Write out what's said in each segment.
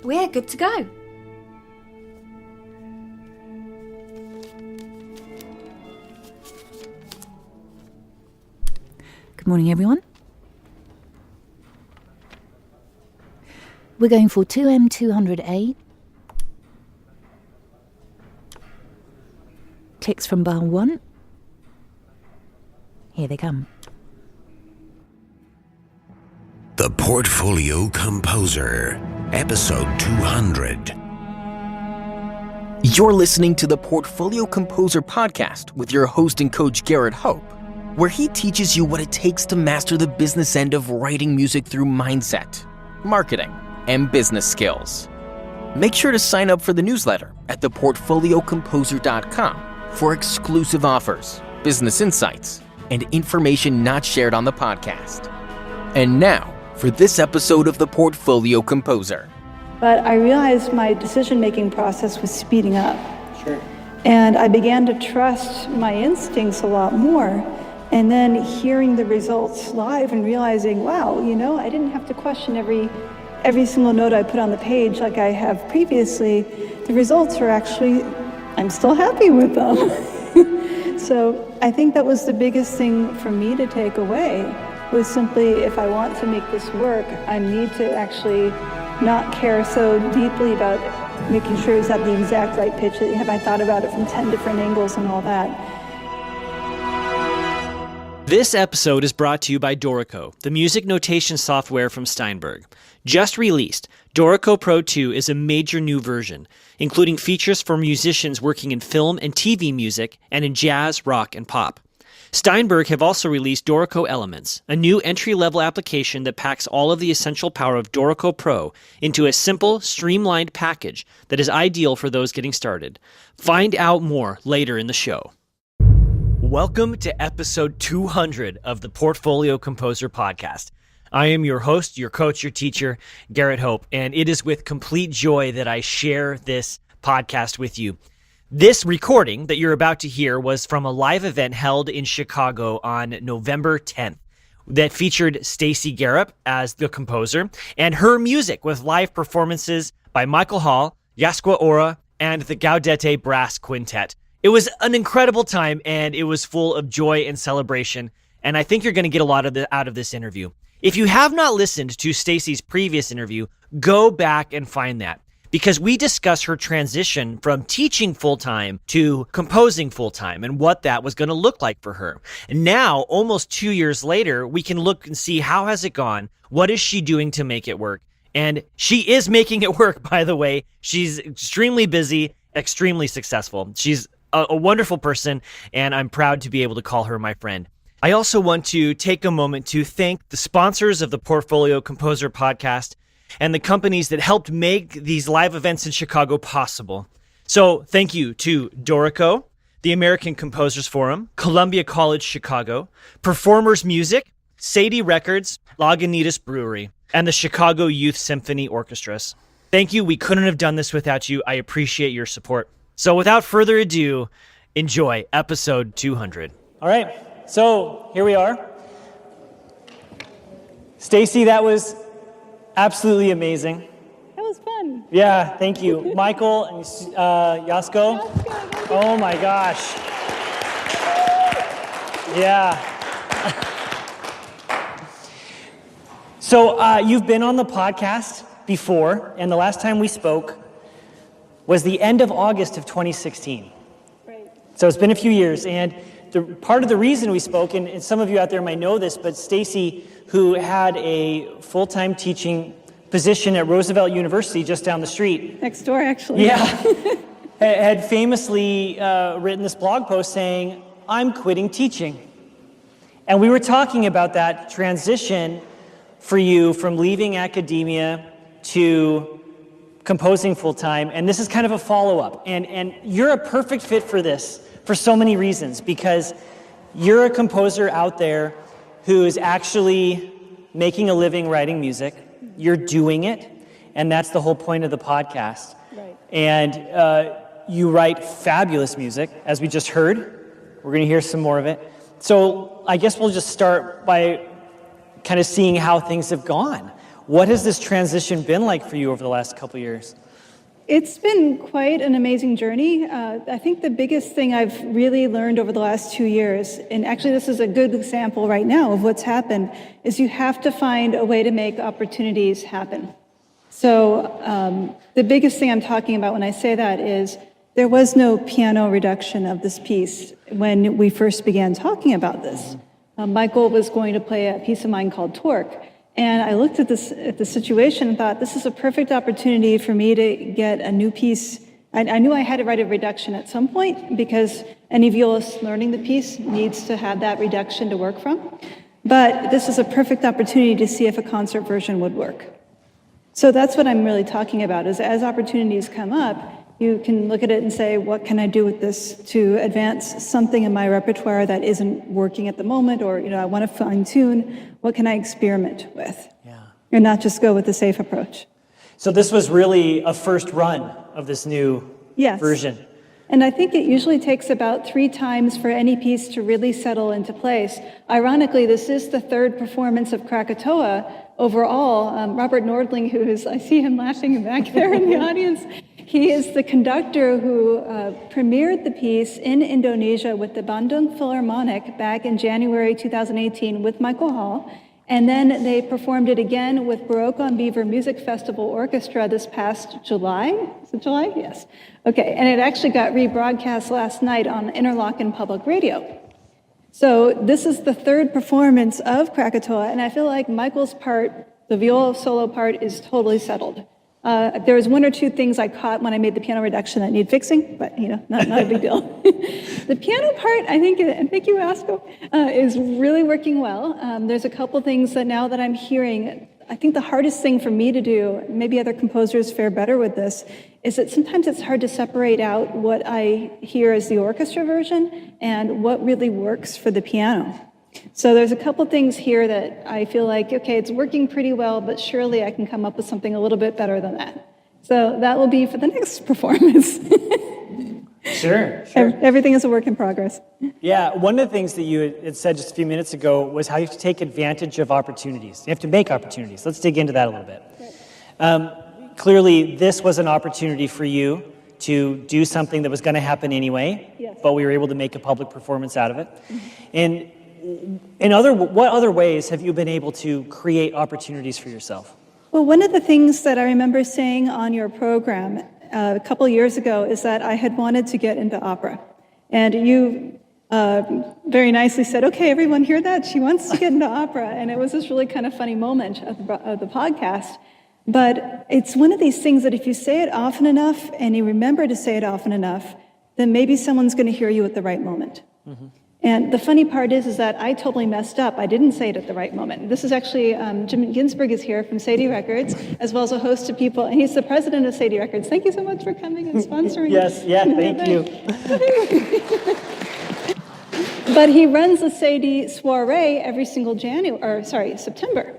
we're good to go. Good morning, everyone. We're going for 2M200A. Clicks from bar 1. Here they come. The Portfolio Composer, Episode 200. You're listening to the Portfolio Composer podcast with your host and coach Garrett Hope, where he teaches you what it takes to master the business end of writing music through mindset, marketing, and business skills. Make sure to sign up for the newsletter at theportfoliocomposer.com for exclusive offers, business insights, and information not shared on the podcast. And now, for this episode of the Portfolio Composer. But I realized my decision-making process was speeding up. Sure. And I began to trust my instincts a lot more. And then hearing the results live and realizing, wow, I didn't have to question every single note I put on the page like I have previously. The results are actually, I'm still happy with them. So I think that was the biggest thing for me to take away, was simply, if I want to make this work, I need to actually not care so deeply about making sure it's at the exact right pitch. Have I thought about it from 10 different angles and all that? This episode is brought to you by Dorico, the music notation software from Steinberg. Just released, Dorico Pro 2 is a major new version, including features for musicians working in film and TV music and in jazz, rock, and pop. Steinberg have also released Dorico Elements, a new entry-level application that packs all of the essential power of Dorico Pro into a simple, streamlined package that is ideal for those getting started. Find out more later in the show. Welcome to episode 200 of the Portfolio Composer podcast. I am your host, your coach, your teacher, Garrett Hope, and it is with complete joy that I share this podcast with you. This recording that you're about to hear was from a live event held in Chicago on November 10th that featured Stacy Garrop as the composer and her music with live performances by Michael Hall, Yasqua Ora, and the Gaudete Brass Quintet. It was an incredible time, and it was full of joy and celebration, and I think you're going to get a lot out of this interview. If you have not listened to Stacy's previous interview, go back and find that, because we discuss her transition from teaching full-time to composing full-time and what that was going to look like for her. And now, almost 2 years later, we can look and see how has it gone, what is she doing to make it work, and she is making it work, by the way. She's extremely busy, extremely successful. She's a wonderful person, and I'm proud to be able to call her my friend. I also want to take a moment to thank the sponsors of the Portfolio Composer podcast and the companies that helped make these live events in Chicago possible. So thank you to Dorico, the American Composers Forum, Columbia College Chicago, Performers Music, Sadie Records, Lagunitas Brewery, and the Chicago Youth Symphony Orchestras. Thank you. We couldn't have done this without you. I appreciate your support. So without further ado, enjoy episode 200. All right, so here we are. Stacy, that was absolutely amazing. That was fun. Yeah, thank you. Michael and Yasqua. Oh my gosh. Yeah. So you've been on the podcast before, and the last time we spoke was the end of August of 2016. Right. So it's been a few years, and part of the reason we spoke, and some of you out there might know this, but Stacy, who had a full-time teaching position at Roosevelt University just down the street. Next door, actually. Yeah. Had famously written this blog post saying, "I'm quitting teaching." And we were talking about that transition for you from leaving academia to composing full-time, and this is kind of a follow-up. And you're a perfect fit for this for so many reasons, because you're a composer out there who is actually making a living writing music. You're doing it, and that's the whole point of the podcast. Right. And you write fabulous music, as we just heard. We're going to hear some more of it. So I guess we'll just start by kind of seeing how things have gone. What has this transition been like for you over the last couple of years? It's been quite an amazing journey. I think the biggest thing I've really learned over the last 2 years, and actually this is a good example right now of what's happened, is you have to find a way to make opportunities happen. So the biggest thing I'm talking about when I say that is there was no piano reduction of this piece when we first began talking about this. Michael was going to play a piece of mine called Torque. And I looked at the situation and thought, this is a perfect opportunity for me to get a new piece. I knew I had to write a reduction at some point because any violist learning the piece needs to have that reduction to work from. But this is a perfect opportunity to see if a concert version would work. So that's what I'm really talking about, is as opportunities come up, you can look at it and say, what can I do with this to advance something in my repertoire that isn't working at the moment, or I want to fine tune, what can I experiment with? Yeah. And not just go with the safe approach. So this was really a first run of this new version. And I think it usually takes about 3 times for any piece to really settle into place. Ironically, this is the 3rd performance of Krakatoa overall. Robert Nordling, I see him laughing back there in the audience, he is the conductor who premiered the piece in Indonesia with the Bandung Philharmonic back in January 2018 with Michael Hall. And then they performed it again with Baroque on Beaver Music Festival Orchestra this past July. Is it July? Yes. Okay, and it actually got rebroadcast last night on Interlochen Public Radio. So this is the 3rd performance of Krakatoa, and I feel like Michael's part, the viola solo part, is totally settled. There was 1 or 2 things I caught when I made the piano reduction that need fixing, but not a big deal. The piano part, I think, and thank you, Asko, is really working well. There's a couple things that now that I'm hearing, I think the hardest thing for me to do, maybe other composers fare better with this, is that sometimes it's hard to separate out what I hear as the orchestra version and what really works for the piano. So there's a couple things here that I feel like, okay, it's working pretty well, but surely I can come up with something a little bit better than that. So that will be for the next performance. Sure. Everything is a work in progress. Yeah, one of the things that you had said just a few minutes ago was how you have to take advantage of opportunities. You have to make opportunities. Let's dig into that a little bit. Clearly, this was an opportunity for you to do something that was going to happen anyway, but we were able to make a public performance out of it. And what other ways have you been able to create opportunities for yourself? Well, one of the things that I remember saying on your program a couple of years ago is that I had wanted to get into opera. And you very nicely said, okay, everyone hear that? She wants to get into opera. And it was this really kind of funny moment of the podcast. But it's one of these things that if you say it often enough and you remember to say it often enough, then maybe someone's going to hear you at the right moment. Mm-hmm. And the funny part is that I totally messed up. I didn't say it at the right moment. This is actually, Jim Ginsburg is here from Sadie Records, as well as a host of people, and he's the president of Sadie Records. Thank you so much for coming and sponsoring. Thank you. But he runs the Sadie soiree every single September.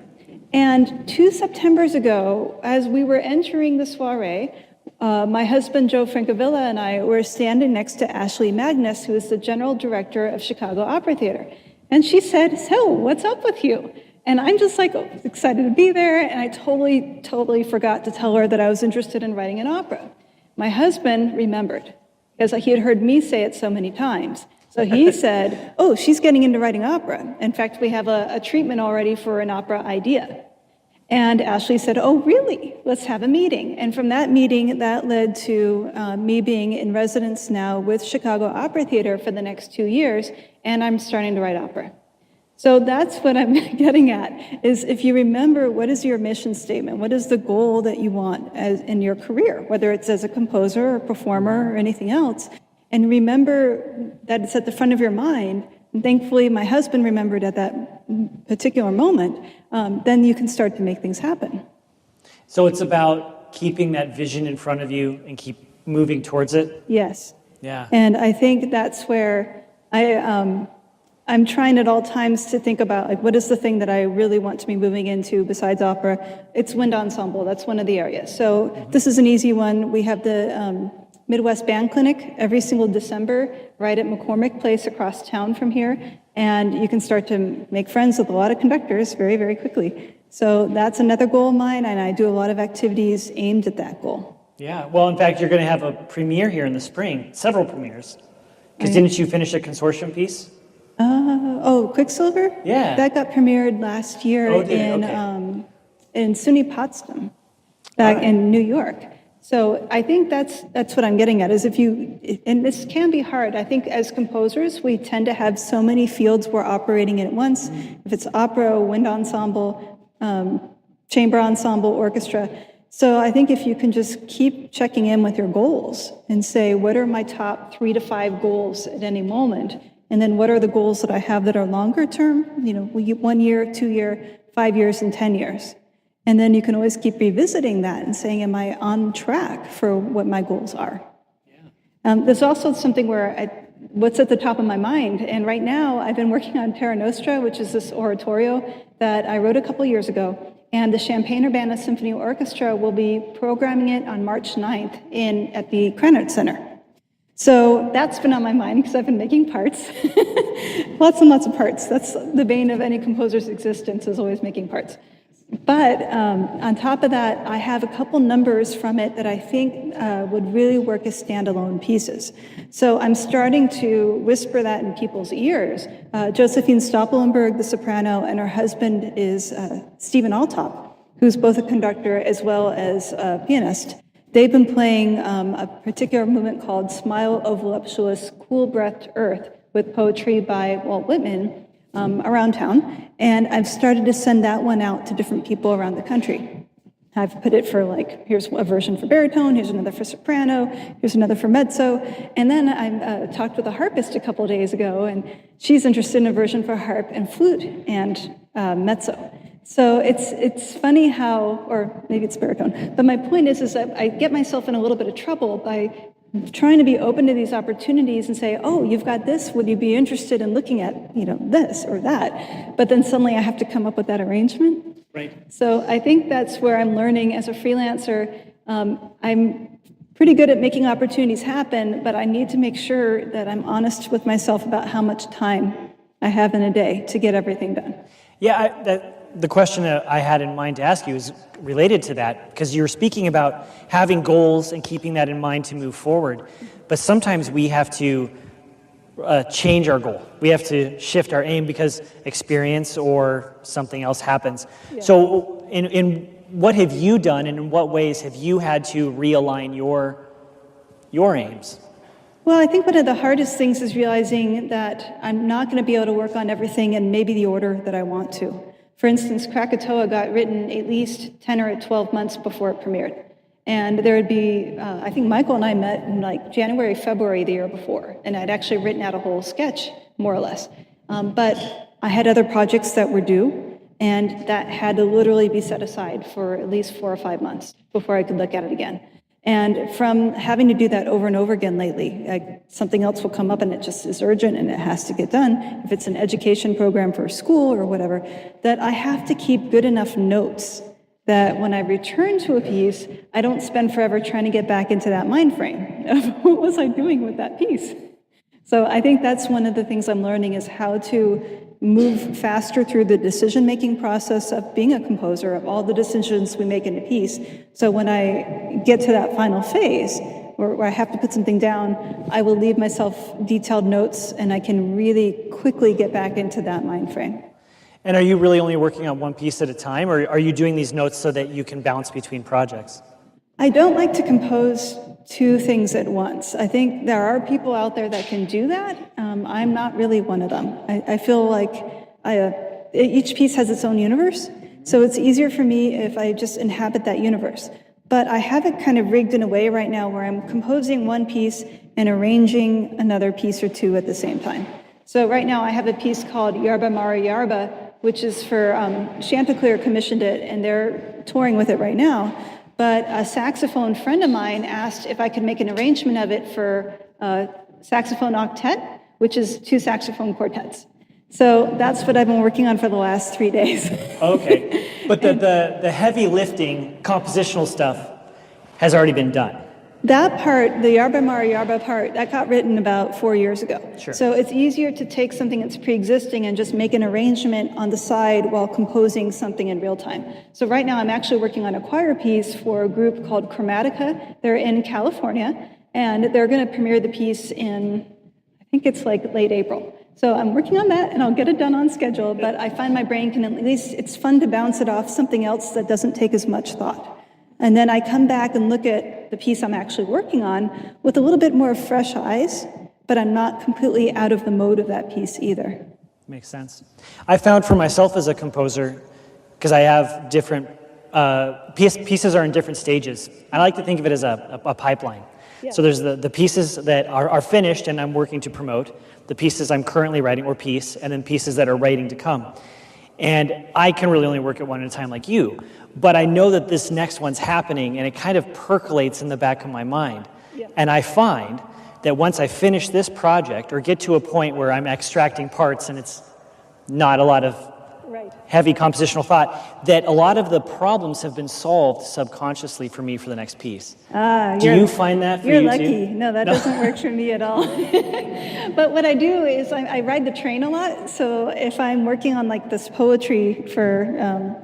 And 2 Septembers ago, as we were entering the soiree, my husband, Joe Francavilla, and I were standing next to Ashley Magnus, who is the general director of Chicago Opera Theater. And she said, so, what's up with you? And I'm just like excited to be there, and I totally forgot to tell her that I was interested in writing an opera. My husband remembered, because he had heard me say it so many times. So he said, oh, she's getting into writing opera. In fact, we have a treatment already for an opera idea. And Ashley said, oh, really? Let's have a meeting. And from that meeting, that led to me being in residence now with Chicago Opera Theater for the next 2 years, and I'm starting to write opera. So that's what I'm getting at, is if you remember, what is your mission statement? What is the goal that you want in your career, whether it's as a composer or performer or anything else? And remember that it's at the front of your mind. And thankfully, my husband remembered at that particular moment. Then you can start to make things happen. So it's about keeping that vision in front of you and keep moving towards it? Yes. Yeah. And I think that's where I'm trying at all times to think about, like, what is the thing that I really want to be moving into besides opera? It's wind ensemble. That's one of the areas. So this is an easy one. We have the Midwest Band Clinic every single December right at McCormick Place across town from here. And you can start to make friends with a lot of conductors very, very quickly. So that's another goal of mine, and I do a lot of activities aimed at that goal. Yeah, well, in fact, you're going to have a premiere here in the spring, several premieres. Because didn't you finish a consortium piece? Quicksilver? Yeah. That got premiered last year in SUNY Potsdam, back in New York. So I think that's what I'm getting at, is and this can be hard. I think as composers, we tend to have so many fields we're operating in at once. If it's opera, wind ensemble, chamber ensemble, orchestra. So I think if you can just keep checking in with your goals and say, what are my top 3 to 5 goals at any moment? And then what are the goals that I have that are longer term? 1 year, 2 year, 5 years, and 10 years. And then you can always keep revisiting that and saying, am I on track for what my goals are? Yeah. There's also something where what's at the top of my mind. And right now I've been working on Terra Nostra, which is this oratorio that I wrote a couple years ago. And the Champaign-Urbana Symphony Orchestra will be programming it on March 9th at the Krannert Center. So that's been on my mind because I've been making parts. Lots and lots of parts. That's the bane of any composer's existence, is always making parts. But on top of that, I have a couple numbers from it that I think would really work as standalone pieces. So I'm starting to whisper that in people's ears. Josephine Stoppelenberg, the soprano, and her husband is Stephen Altop, who's both a conductor as well as a pianist. They've been playing a particular movement called Smile O Voluptuous Cool-Breathed Earth with poetry by Walt Whitman around town. And I've started to send that one out to different people around the country. I've put it for here's a version for baritone, here's another for soprano, here's another for mezzo. And then I talked with a harpist a couple days ago, and she's interested in a version for harp and flute and mezzo. So it's funny how, or maybe it's baritone, but my point is that I get myself in a little bit of trouble by trying to be open to these opportunities and say, oh, you've got this, would you be interested in looking at, this or that? But then suddenly I have to come up with that arrangement. Right. So I think that's where I'm learning as a freelancer. I'm pretty good at making opportunities happen, but I need to make sure that I'm honest with myself about how much time I have in a day to get everything done. Yeah, the question that I had in mind to ask you is related to that, because you're speaking about having goals and keeping that in mind to move forward. But sometimes we have to change our goal. We have to shift our aim because experience or something else happens. Yeah. So in what have you done, and in what ways have you had to realign your aims? Well, I think one of the hardest things is realizing that I'm not going to be able to work on everything in maybe the order that I want to. For instance, Krakatoa got written at least 10 or 12 months before it premiered. And there would be, I think Michael and I met in January, February the year before, and I'd actually written out a whole sketch, more or less. But I had other projects that were due, and that had to literally be set aside for at least 4 or 5 months before I could look at it again. And from having to do that over and over again lately, something else will come up and it just is urgent and it has to get done. If it's an education program for a school or whatever, that I have to keep good enough notes that when I return to a piece, I don't spend forever trying to get back into that mind frame of what was I doing with that piece. So I think that's one of the things I'm learning, is how to move faster through the decision-making process of being a composer, of all the decisions we make in a piece. So when I get to that final phase, where I have to put something down, I will leave myself detailed notes, and I can really quickly get back into that mind frame. And are you really only working on one piece at a time, or are you doing these notes so that you can bounce between projects? I don't like to compose 2 things at once. I think there are people out there that can do that. I'm not really one of them. I feel like each piece has its own universe, so it's easier for me if I just inhabit that universe. But I have it kind of rigged in a way right now where I'm composing one piece and arranging another piece or 2 at the same time. So right now I have a piece called Yarba Mara Yarba, which is for Chanticleer commissioned it, and they're touring with it right now. But a saxophone friend of mine asked if I could make an arrangement of it for a saxophone octet, which is 2 saxophone quartets. So that's what I've been working on for the last 3 days. Okay, but the heavy lifting, compositional stuff has already been done. That part, the Yarba Mara Yarba part, that got written about 4 years ago. Sure. So it's easier to take something that's pre-existing and just make an arrangement on the side while composing something in real time. So right now I'm actually working on a choir piece for a group called Chromatica. They're in California, and they're going to premiere the piece in, I think it's like late April. So I'm working on that, and I'll get it done on schedule, but I find my brain can at least, it's fun to bounce it off something else that doesn't take as much thought. And then I come back and look at the piece I'm actually working on with a little bit more fresh eyes, but I'm not completely out of the mode of that piece either. Makes sense. I found for myself as a composer, because I have different, pieces are in different stages. I like to think of it as a pipeline. Yeah. So there's the pieces that are finished and I'm working to promote, the pieces I'm currently writing, or piece, and then pieces that are waiting to come. And I can really only work at one at a time like you. But I know that this next one's happening, and it kind of percolates in the back of my mind. Yeah. And I find that once I finish this project or get to a point where I'm extracting parts and it's not a lot of Right. heavy compositional thought, that a lot of the problems have been solved subconsciously for me for the next piece. Do you find that for You're you lucky. too? No, that doesn't work for me at all. But what I do is I ride the train a lot. So if I'm working on like this poetry for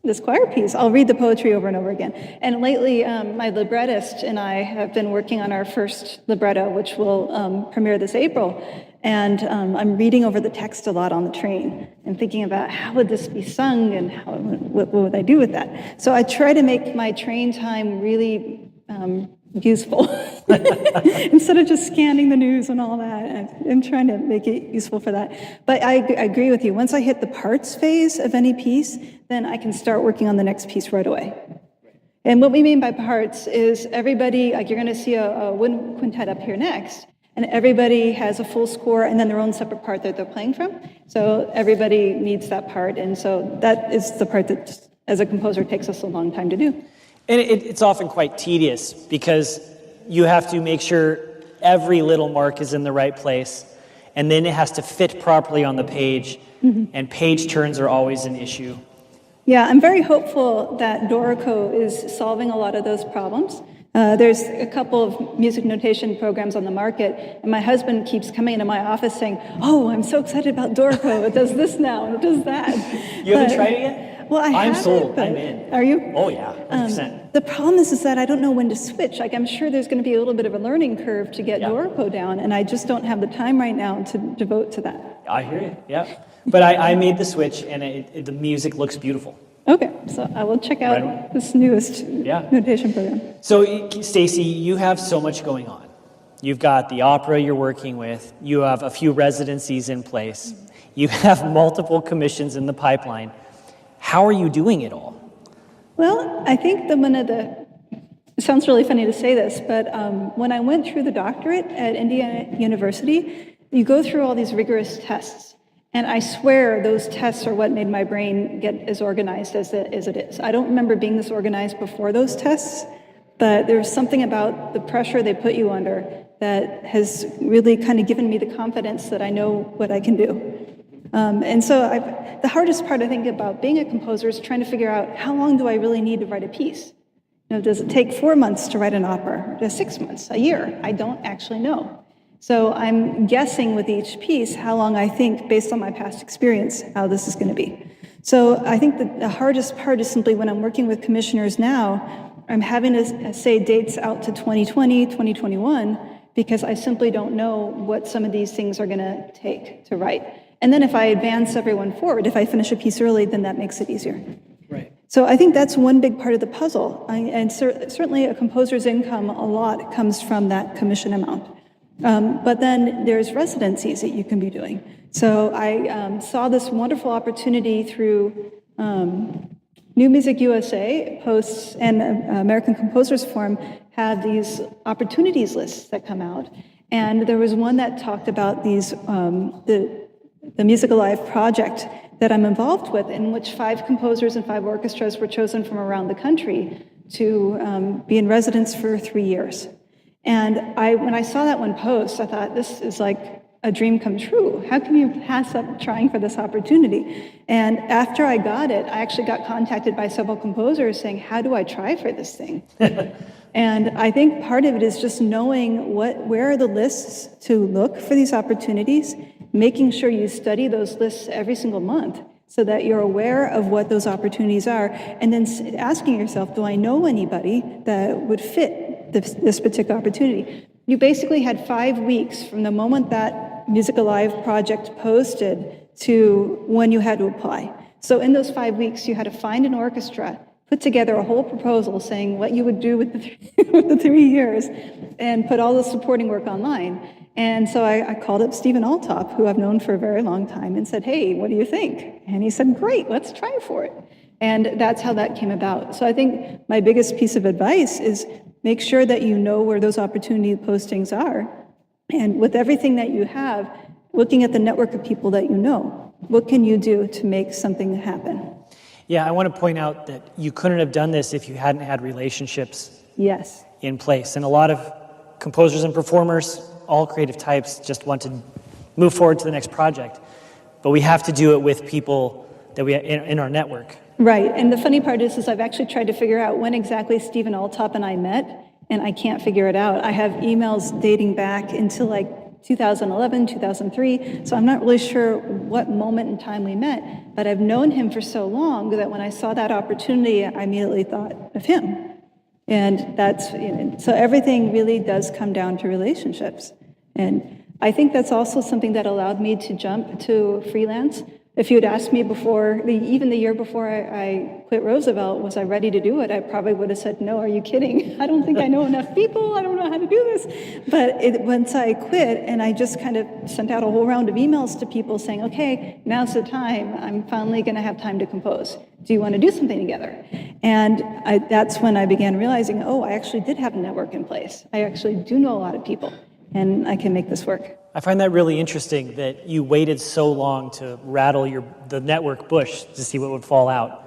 this choir piece, I'll read the poetry over and over again. And lately, my librettist and I have been working on our first libretto, which will premiere this April. And I'm reading over the text a lot on the train and thinking about how would this be sung and what would I do with that. So I try to make my train time really useful instead of just scanning the news and all that. I'm trying to make it useful for that. But I agree with you. Once I hit the parts phase of any piece, then I can start working on the next piece right away. And what we mean by parts is everybody, like you're going to see a wind quintet up here next, and everybody has a full score and then their own separate part that they're playing from. So everybody needs that part. And so that is the part that, as a composer, takes us a long time to do. And it's often quite tedious because you have to make sure every little mark is in the right place, and then it has to fit properly on the page, and page turns are always an issue. Yeah, I'm very hopeful that Dorico is solving a lot of those problems. There's a couple of music notation programs on the market, and my husband keeps coming into my office saying, "Oh, I'm so excited about Dorico. It does this now, and it does that." You haven't tried it yet? Well, I'm haven't, sold. but- I'm in. Are you? Oh yeah, 100%. The problem is that I don't know when to switch. Like, I'm sure there's going to be a little bit of a learning curve to get Dorico down, and I just don't have the time right now to devote to that. I hear you. Yeah, but I made the switch, and the music looks beautiful. Okay, so I will check out Right. this newest notation program. So, Stacy, you have so much going on. You've got the opera you're working with. You have a few residencies in place. You have multiple commissions in the pipeline. How are you doing it all? Well, I think it sounds really funny to say this, but when I went through the doctorate at Indiana University, you go through all these rigorous tests. And I swear those tests are what made my brain get as organized as it is. I don't remember being this organized before those tests, but there's something about the pressure they put you under that has really kind of given me the confidence that I know what I can do. And so the hardest part, I think, about being a composer is trying to figure out how long do I really need to write a piece? Does it take 4 months to write an opera? Or does 6 months? A year? I don't actually know. So I'm guessing with each piece how long I think, based on my past experience, how this is going to be. So I think that the hardest part is simply when I'm working with commissioners now, I'm having to say dates out to 2020, 2021, because I simply don't know what some of these things are going to take to write. And then if I advance everyone forward, if I finish a piece early, then that makes it easier. Right. So I think that's one big part of the puzzle. And certainly a composer's income, a lot comes from that commission amount. But then there's residencies that you can be doing. So I saw this wonderful opportunity through New Music USA posts, and American Composers Forum have these opportunities lists that come out. And there was one that talked about these the Music Alive project that I'm involved with, in which 5 composers and 5 orchestras were chosen from around the country to be in residence for 3 years. And when I saw that one post, I thought, this is like a dream come true. How can you pass up trying for this opportunity? And after I got it, I actually got contacted by several composers saying, how do I try for this thing? And I think part of it is just knowing where are the lists to look for these opportunities, making sure you study those lists every single month so that you're aware of what those opportunities are, and then asking yourself, do I know anybody that would fit this particular opportunity? You basically had 5 weeks from the moment that Music Alive project posted to when you had to apply. So in those 5 weeks, you had to find an orchestra, put together a whole proposal saying what you would do with the 3 years, and put all the supporting work online. And so I called up Stephen Altop, who I've known for a very long time, and said, hey, what do you think? And he said, great, let's try for it. And that's how that came about. So I think my biggest piece of advice is make sure that you know where those opportunity postings are. And with everything that you have, looking at the network of people that you know, what can you do to make something happen? Yeah, I want to point out that you couldn't have done this if you hadn't had relationships Yes. in place. And a lot of composers and performers, all creative types, just want to move forward to the next project. But we have to do it with people that we in our network. Right, and the funny part is I've actually tried to figure out when exactly Stephen Altop and I met, and I can't figure it out. I have emails dating back into like 2011, 2003, so I'm not really sure what moment in time we met, but I've known him for so long that when I saw that opportunity, I immediately thought of him. And that's, so everything really does come down to relationships. And I think that's also something that allowed me to jump to freelance. If you had asked me before, even the year before I quit Roosevelt, was I ready to do it? I probably would have said, no, are you kidding? I don't think I know enough people. I don't know how to do this. But once I quit, and I just kind of sent out a whole round of emails to people saying, okay, now's the time. I'm finally going to have time to compose. Do you want to do something together? And that's when I began realizing, oh, I actually did have a network in place. I actually do know a lot of people, and I can make this work. I find that really interesting that you waited so long to rattle the network bush to see what would fall out.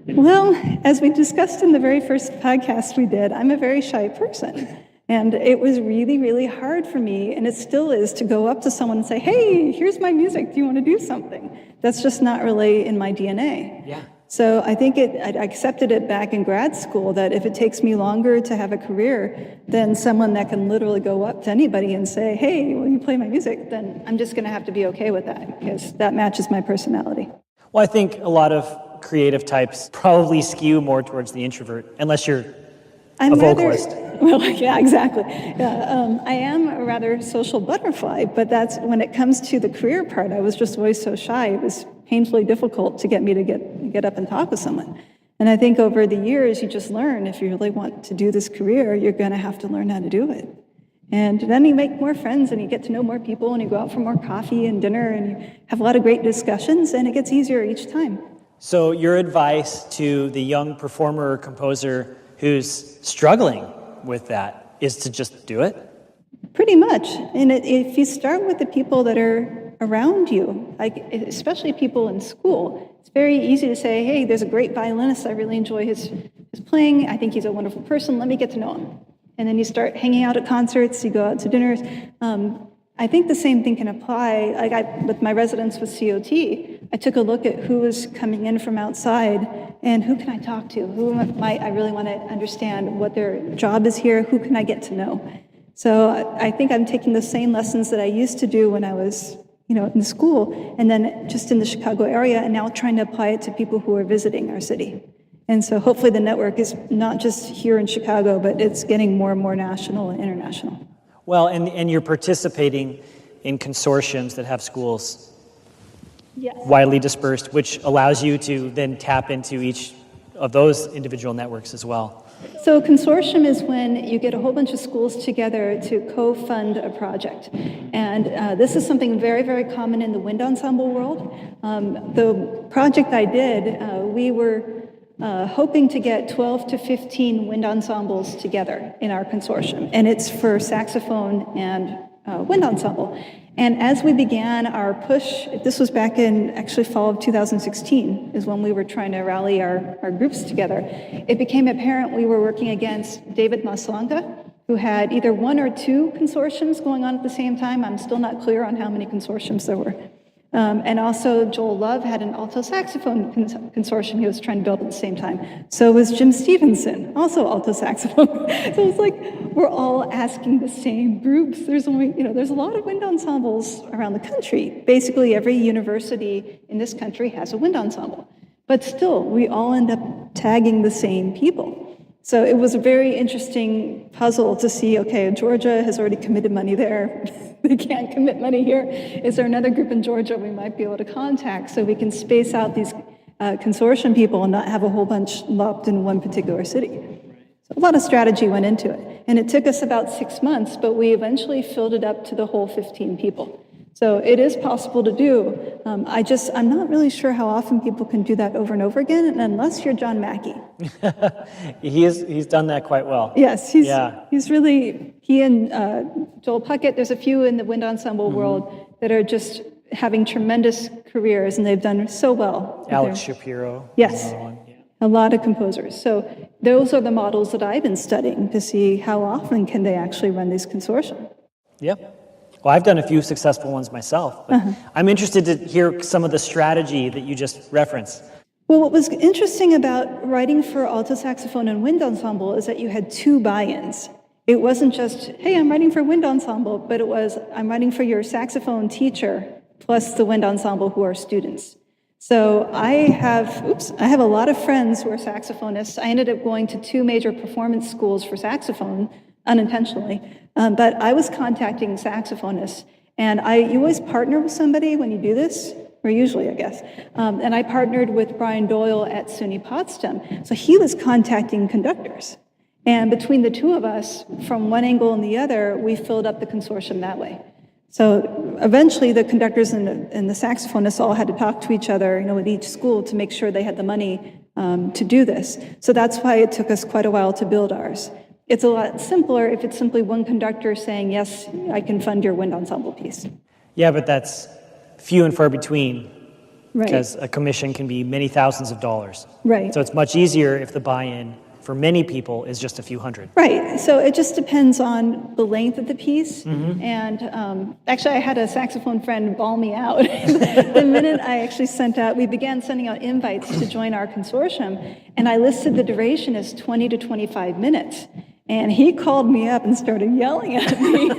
Well, as we discussed in the very first podcast we did, I'm a very shy person. And it was really, really hard for me, and it still is, to go up to someone and say, hey, here's my music, do you want to do something? That's just not really in my DNA. Yeah. So I think I accepted it back in grad school that if it takes me longer to have a career than someone that can literally go up to anybody and say, hey, will you play my music? Then I'm just going to have to be okay with that because that matches my personality. Well, I think a lot of creative types probably skew more towards the introvert, unless you're a vocalist. Well, yeah, exactly. I am a rather social butterfly, but that's when it comes to the career part, I was just always so shy. It was painfully difficult to get me to get up and talk with someone. And I think over the years, you just learn, if you really want to do this career, you're going to have to learn how to do it. And then you make more friends, and you get to know more people, and you go out for more coffee and dinner, and you have a lot of great discussions, and it gets easier each time. So your advice to the young performer or composer who's struggling with that is to just do it? Pretty much. And if you start with the people that are around you, like especially people in school, it's very easy to say, hey, there's a great violinist, I really enjoy his playing, I think he's a wonderful person, let me get to know him. And then you start hanging out at concerts, you go out to dinners. I think the same thing can apply. Like with my residence with COT, I took a look at who was coming in from outside and who can I talk to? Who might I really want to understand what their job is here? Who can I get to know? So I think I'm taking the same lessons that I used to do when I was, in school, and then just in the Chicago area, and now trying to apply it to people who are visiting our city. And so hopefully the network is not just here in Chicago, but it's getting more and more national and international. Well, and you're participating in consortiums that have schools widely dispersed, which allows you to then tap into each of those individual networks as well. So a consortium is when you get a whole bunch of schools together to co-fund a project. And this is something very, very common in the wind ensemble world. The project I did, we were hoping to get 12 to 15 wind ensembles together in our consortium. And it's for saxophone and wind ensemble. And as we began our push, this was back in actually fall of 2016, is when we were trying to rally our groups together. It became apparent we were working against David Maslanga, who had either one or two consortiums going on at the same time. I'm still not clear on how many consortiums there were. And also Joel Love had an alto saxophone consortium he was trying to build at the same time. So was Jim Stevenson, also alto saxophone. So it's like we're all asking the same groups. There's a lot of wind ensembles around the country. Basically every university in this country has a wind ensemble. But still, we all end up tagging the same people. So it was a very interesting puzzle to see, okay, Georgia has already committed money there. They can't commit money here. Is there another group in Georgia we might be able to contact so we can space out these consortium people and not have a whole bunch locked in one particular city? So a lot of strategy went into it. And it took us about 6 months, but we eventually filled it up to the whole 15 people. So it is possible to do. I'm not really sure how often people can do that over and over again, unless you're John Mackey. He's done that quite well. Yes, he and Joel Puckett, there's a few in the wind ensemble world that are just having tremendous careers, and they've done so well. Alex Shapiro. Yes, Yeah. a lot of composers. So those are the models that I've been studying to see how often can they actually run these consortia. Yep. Well, I've done a few successful ones myself, but I'm interested to hear some of the strategy that you just referenced. Well, what was interesting about writing for alto saxophone and wind ensemble is that you had two buy-ins. It wasn't just, hey, I'm writing for wind ensemble, but it was, I'm writing for your saxophone teacher plus the wind ensemble who are students. So I have a lot of friends who are saxophonists. I ended up going to 2 major performance schools for saxophone, unintentionally, but I was contacting saxophonists, and you always partner with somebody when you do this, or usually, I guess, and I partnered with Brian Doyle at SUNY Potsdam, so he was contacting conductors, and between the two of us, from one angle and the other, we filled up the consortium that way. So eventually the conductors and the saxophonists all had to talk to each other, at each school to make sure they had the money to do this. So that's why it took us quite a while to build ours. It's a lot simpler if it's simply one conductor saying, yes, I can fund your wind ensemble piece. Yeah, but that's few and far between, Right. because a commission can be many thousands of dollars. Right. So it's much easier if the buy-in for many people is just a few hundred. Right. So it just depends on the length of the piece. And actually, I had a saxophone friend bawl me out. The minute I actually we began sending out invites to join our consortium, and I listed the duration as 20 to 25 minutes. And he called me up and started yelling at me.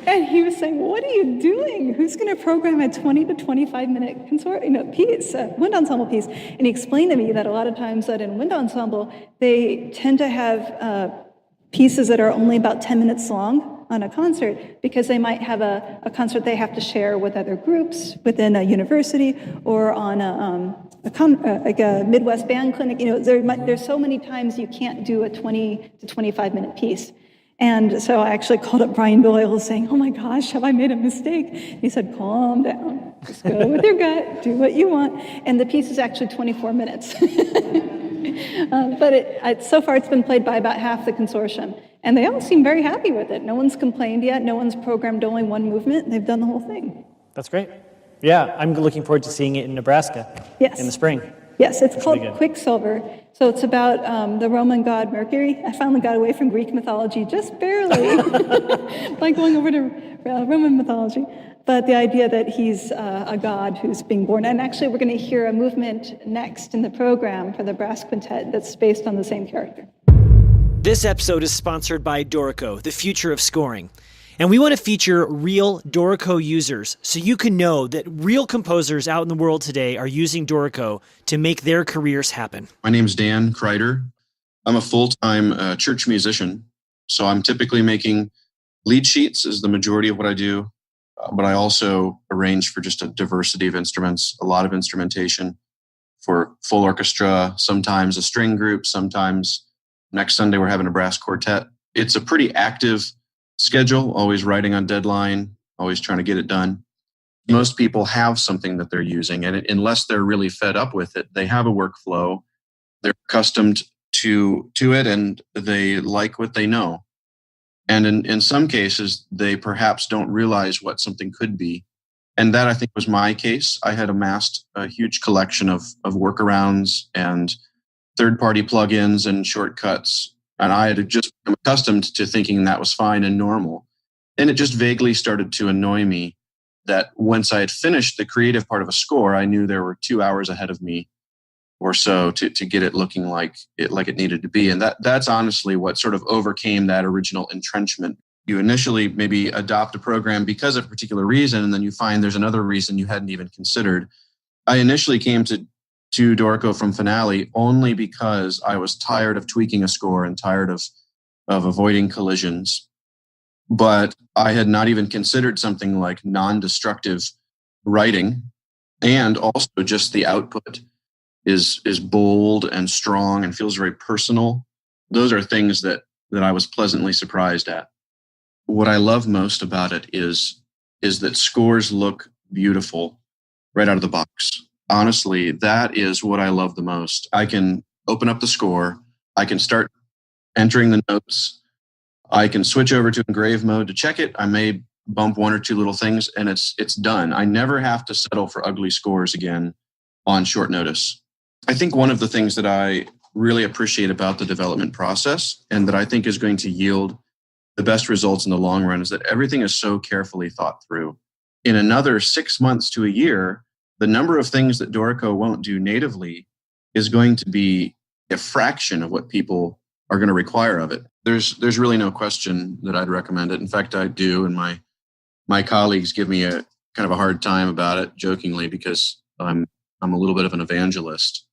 And he was saying, what are you doing? Who's going to program a 20 to 25 minute piece, wind ensemble piece? And he explained to me that a lot of times that in wind ensemble, they tend to have pieces that are only about 10 minutes long on a concert, because they might have a concert they have to share with other groups within a university or on like a Midwest band clinic. There's so many times you can't do a 20 to 25 minute piece. And so I actually called up Brian Doyle saying, oh my gosh, have I made a mistake? He said, calm down, just go with your gut, do what you want. And the piece is actually 24 minutes. But so far it's been played by about half the consortium. And they all seem very happy with it. No one's complained yet. No one's programmed only one movement. They've done the whole thing. That's great. Yeah, I'm looking forward to seeing it in Nebraska in the spring. Yes, it's called Quicksilver. So it's about the Roman god Mercury. I finally got away from Greek mythology, just barely, like going over to Roman mythology. But the idea that he's a god who's being born. And actually, we're going to hear a movement next in the program for the brass quintet that's based on the same character. This episode is sponsored by Dorico, the future of scoring. And we want to feature real Dorico users so you can know that real composers out in the world today are using Dorico to make their careers happen. My name's Dan Kreider. I'm a full-time church musician, so I'm typically making lead sheets is the majority of what I do, but I also arrange for just a diversity of instruments, a lot of instrumentation for full orchestra, sometimes a string group, sometimes next Sunday we're having a brass quartet. It's a pretty active schedule, always writing on deadline, always trying to get it done. Most people have something that they're using, and unless they're really fed up with it, they have a workflow. They're accustomed to it, and they like what they know. And in some cases, they perhaps don't realize what something could be. And that, I think, was my case. I had amassed a huge collection of workarounds and third-party plugins and shortcuts. And I had just become accustomed to thinking that was fine and normal. And it just vaguely started to annoy me that once I had finished the creative part of a score, I knew there were 2 hours ahead of me or so to get it looking like it needed to be. And that's honestly what sort of overcame that original entrenchment. You initially maybe adopt a program because of a particular reason, and then you find there's another reason you hadn't even considered. I initially came to Dorico from Finale only because I was tired of tweaking a score and tired of avoiding collisions. But I had not even considered something like non-destructive writing, and also just the output is bold and strong and feels very personal. Those are things that I was pleasantly surprised at. What I love most about it is that scores look beautiful right out of the box. Honestly, that is what I love the most. I can open up the score, I can start entering the notes, I can switch over to engrave mode to check it. I may bump one or two little things and it's done. I never have to settle for ugly scores again on short notice. I think one of the things that I really appreciate about the development process and that I think is going to yield the best results in the long run is that everything is so carefully thought through. In another 6 months to a year, the number of things that Dorico won't do natively is going to be a fraction of what people are going to require of it. There's really no question that I'd recommend it. In fact, I do, and my colleagues give me a kind of a hard time about it, jokingly, because I'm a little bit of an evangelist.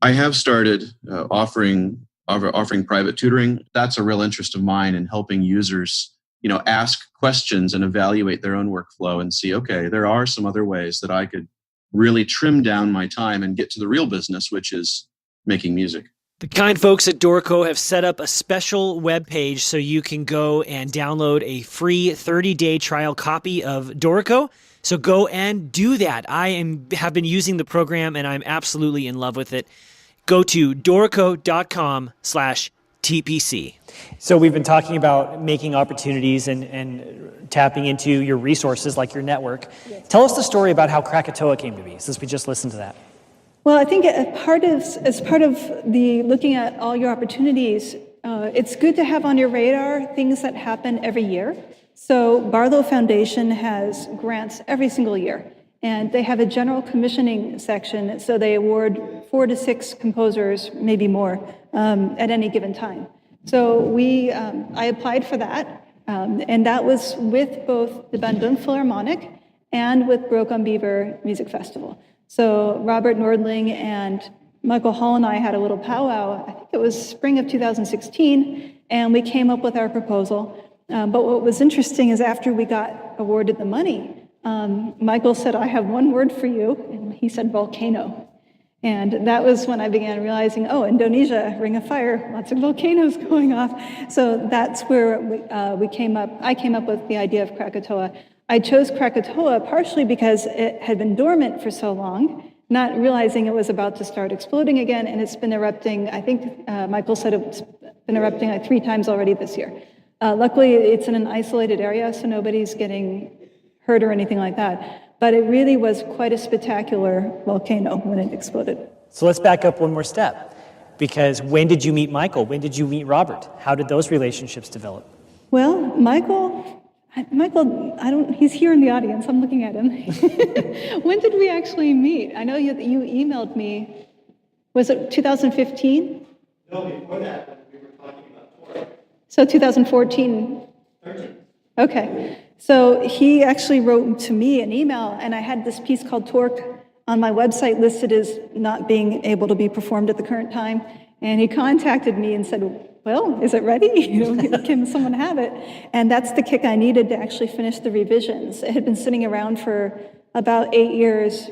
I have started offering private tutoring. That's a real interest of mine in helping users, ask questions and evaluate their own workflow and see, okay, there are some other ways that I could really trim down my time and get to the real business, which is making music. The kind folks at Dorico have set up a special web page so you can go and download a free 30-day trial copy of Dorico. So go and do that. have been using the program and I'm absolutely in love with it. Go to dorico.com/TPC. So we've been talking about making opportunities and tapping into your resources like your network. Yes. Tell us the story about how Krakatoa came to be, since we just listened to that. Well, I think as part of the looking at all your opportunities, it's good to have on your radar things that happen every year. So Barlow Foundation has grants every single year, and they have a general commissioning section, so they award 4 to 6 composers, maybe more, at any given time. So I applied for that, and that was with both the Bandung Philharmonic and with Broke on Beaver Music Festival. So Robert Nordling and Michael Hall and I had a little powwow, I think it was spring of 2016, and we came up with our proposal. But what was interesting is after we got awarded the money, Michael said, I have one word for you, and he said volcano. And that was when I began realizing, Indonesia, Ring of Fire, lots of volcanoes going off. So that's where I came up with the idea of Krakatoa. I chose Krakatoa partially because it had been dormant for so long, not realizing it was about to start exploding again, and it's been erupting, I think Michael said it's been erupting like 3 times already this year. Luckily, it's in an isolated area, so nobody's getting hurt or anything like that. But it really was quite a spectacular volcano when it exploded. So let's back up one more step, because when did you meet Michael? When did you meet Robert? How did those relationships develop? Well, Michael, he's here in the audience. I'm looking at him. When did we actually meet? I know you emailed me. Was it 2015? No, before that, we were talking about touring. So 2014? 13. Okay. So he actually wrote to me an email, and I had this piece called Torque on my website listed as not being able to be performed at the current time. And he contacted me and said, well, is it ready? Can someone have it? And that's the kick I needed to actually finish the revisions. It had been sitting around for about 8 years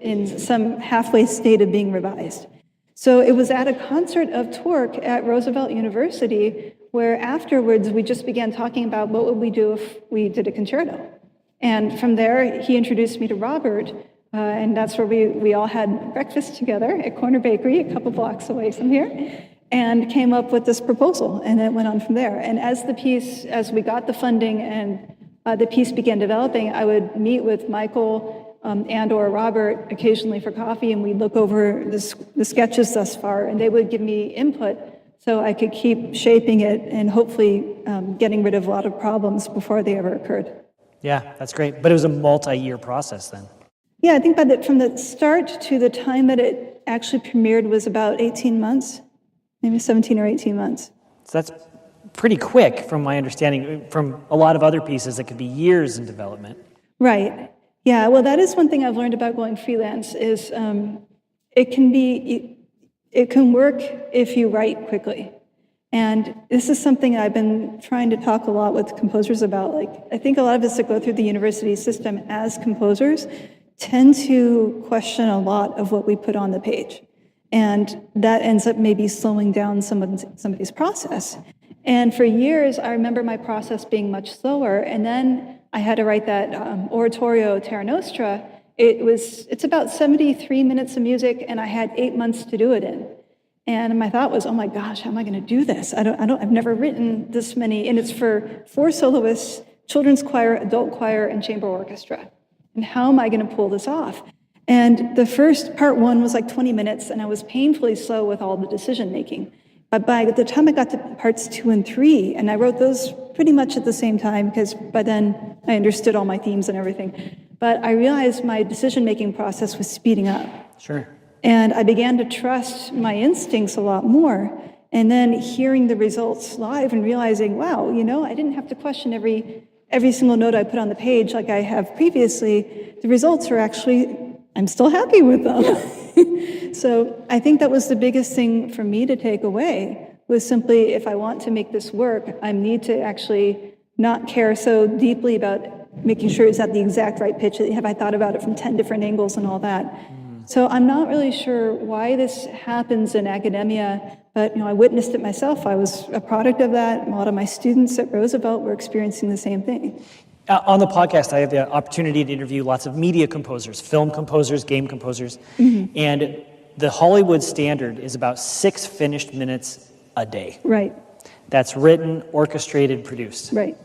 in some halfway state of being revised. So it was at a concert of Torque at Roosevelt University where afterwards we just began talking about what would we do if we did a concerto. And from there, he introduced me to Robert, and that's where we all had breakfast together at Corner Bakery, a couple blocks away from here, and came up with this proposal, and it went on from there. And as we got the funding and the piece began developing, I would meet with Michael and or Robert occasionally for coffee, and we'd look over the sketches thus far, and they would give me input so I could keep shaping it and hopefully getting rid of a lot of problems before they ever occurred. Yeah, that's great. But it was a multi-year process then. Yeah, I think from the start to the time that it actually premiered was about 18 months, maybe 17 or 18 months. So that's pretty quick from my understanding. From a lot of other pieces, it could be years in development. Right. Yeah, well, that is one thing I've learned about going freelance is it can work if you write quickly. And this is something I've been trying to talk a lot with composers about. Like, I think a lot of us that go through the university system as composers tend to question a lot of what we put on the page. And that ends up maybe slowing down somebody's process. And for years, I remember my process being much slower. And then I had to write that oratorio Terra Nostra. It's about 73 minutes of music, and I had 8 months to do it in. And my thought was, oh my gosh, how am I going to do this? I've never written this many, and it's for 4 soloists, children's choir, adult choir, and chamber orchestra. And how am I going to pull this off? And the first part 1 was like 20 minutes, and I was painfully slow with all the decision making. But by the time I got to parts 2 and 3, and I wrote those pretty much at the same time, because by then I understood all my themes and everything. But I realized my decision making process was speeding up. Sure. And I began to trust my instincts a lot more. And then hearing the results live and realizing, wow, I didn't have to question every single note I put on the page like I have previously. The results are actually, I'm still happy with them. So I think that was the biggest thing for me to take away, was simply, if I want to make this work, I need to actually not care so deeply about making sure it's at the exact right pitch. Have I thought about it from 10 different angles and all that? So I'm not really sure why this happens in academia, but I witnessed it myself. I was a product of that. A lot of my students at Roosevelt were experiencing the same thing. On the podcast, I have the opportunity to interview lots of media composers, film composers, game composers, and the Hollywood standard is about 6 finished minutes a day. Right. That's written, orchestrated, produced. Right.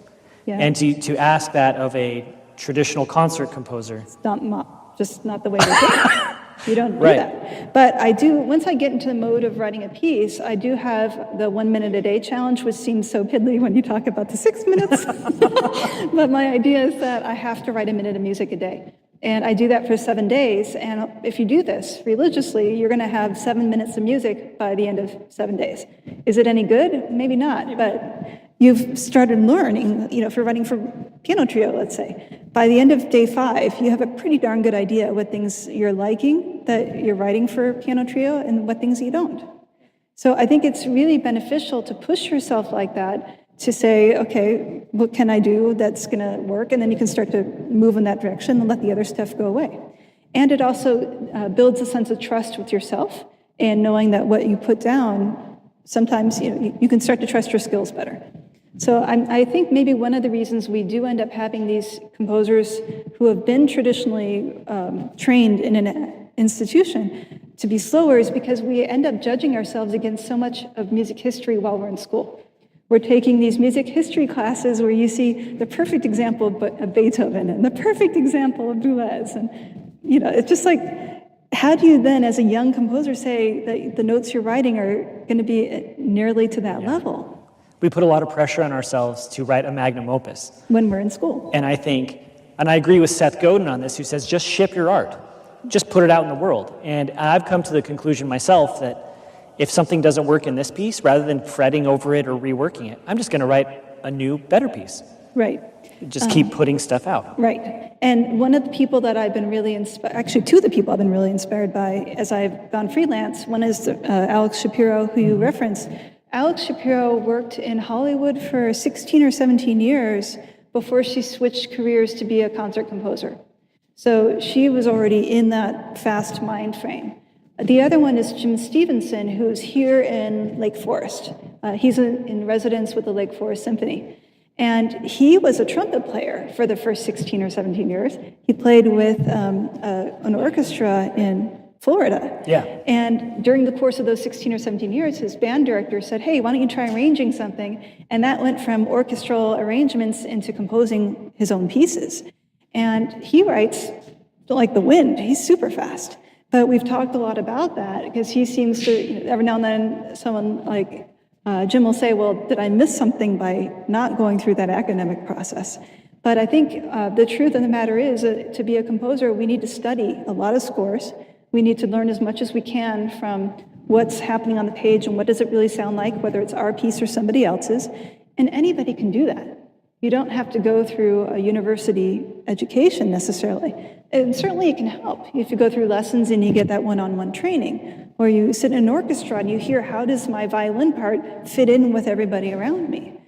Yeah. And to ask that of a traditional concert composer. It's just not the way we do it. You don't do that. But I do, once I get into the mode of writing a piece, I do have the 1 minute a day challenge, which seems so piddly when you talk about the 6 minutes. But my idea is that I have to write a minute of music a day. And I do that for 7 days. And if you do this religiously, you're going to have 7 minutes of music by the end of 7 days. Is it any good? Maybe not. But you've started learning, if you're writing for piano trio, let's say. By the end of day 5, you have a pretty darn good idea what things you're liking that you're writing for piano trio and what things you don't. So I think it's really beneficial to push yourself like that, to say, okay, what can I do that's going to work? And then you can start to move in that direction and let the other stuff go away. And it also builds a sense of trust with yourself, and knowing that what you put down, sometimes you can start to trust your skills better. So I think maybe one of the reasons we do end up having these composers who have been traditionally trained in an institution to be slower is because we end up judging ourselves against so much of music history while we're in school. We're taking these music history classes where you see the perfect example of Beethoven and the perfect example of Boulez. And, it's just like, how do you then, as a young composer, say that the notes you're writing are going to be nearly to that level? We put a lot of pressure on ourselves to write a magnum opus. When we're in school. And I agree with Seth Godin on this, who says, just ship your art. Just put it out in the world. And I've come to the conclusion myself that if something doesn't work in this piece, rather than fretting over it or reworking it, I'm just going to write a new, better piece. Right. Just keep putting stuff out. Right. And one of the people that I've been really inspired, actually 2 of the people I've been really inspired by as I've gone freelance, one is Alex Shapiro, who you referenced. Alex Shapiro worked in Hollywood for 16 or 17 years before she switched careers to be a concert composer. So she was already in that fast mind frame. The other one is Jim Stevenson, who's here in Lake Forest. He's in residence with the Lake Forest Symphony. And he was a trumpet player for the first 16 or 17 years. He played with an orchestra in Florida. Yeah. And during the course of those 16 or 17 years, his band director said, hey, why don't you try arranging something? And that went from orchestral arrangements into composing his own pieces. And he writes like the wind. He's super fast. But we've talked a lot about that because he seems to, every now and then, someone like Jim will say, well, did I miss something by not going through that academic process? But I think the truth of the matter is to be a composer, we need to study a lot of scores. We need to learn as much as we can from what's happening on the page and what does it really sound like, whether it's our piece or somebody else's. And anybody can do that. You don't have to go through a university education necessarily. And certainly it can help if you go through lessons and you get that one-on-one training, or you sit in an orchestra and you hear, how does my violin part fit in with everybody around me?